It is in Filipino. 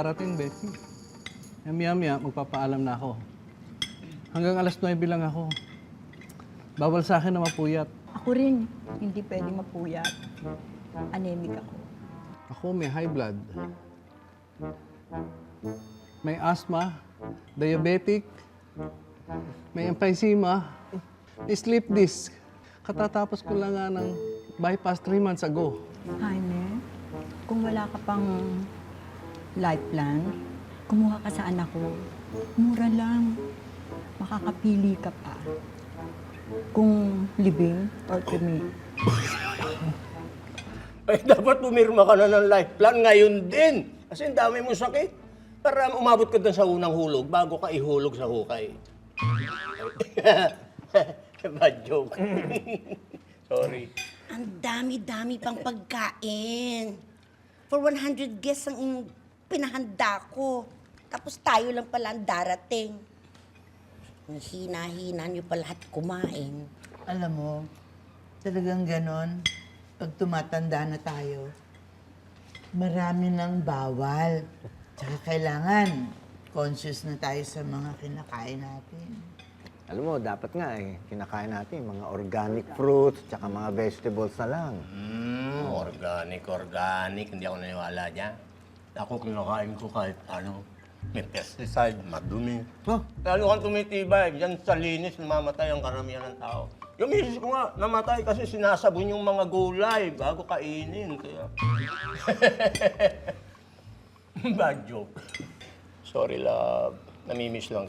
darating, Betty. Maya-maya, magpapaalam na ako. Hanggang alas 9 lang ako. Bawal sa akin na mapuyat. Ako rin, hindi pwede mapuyat. Anemic ako. Ako may high blood. May asthma, diabetic, may emphysema, may sleep disc. Katatapos ko lang nga ng bypass 3 months ago. Jaime, kung wala ka pang life plan, kumuha ka sa anak ko. Mura lang. Makakapili ka pa. Kung living or commit. Ay, dapat pumirma ka na ng life plan ngayon din. Kasi ang dami mong sakit. Para umabot ka doon sa unang hulog bago ka ihulog sa hukay. Bad joke. Sorry. Ang dami-dami pang pagkain. For 100 guests ang pinahanda ko. Tapos tayo lang pala ang darating. Ang hina-hina niyo pa lahat kumain. Alam mo, talagang ganon. Pag tumatanda na tayo, marami nang bawal. Tsaka kailangan conscious na tayo sa mga kinakain natin. Alam mo, dapat nga kinakain natin mga organic fruits, tsaka mga vegetables na lang. Organic. Hindi ako naniwala dyan. Ako kinakain ko kahit ano, may pesticide, madumi. Lalo kang tumitibay, dyan sa linis, namamatay ang karamihan ng tao. Yung misis ko nga, namatay kasi sinasabon yung mga gulay bago kainin. Kaya... Bad joke. Sorry, love. Namimiss lang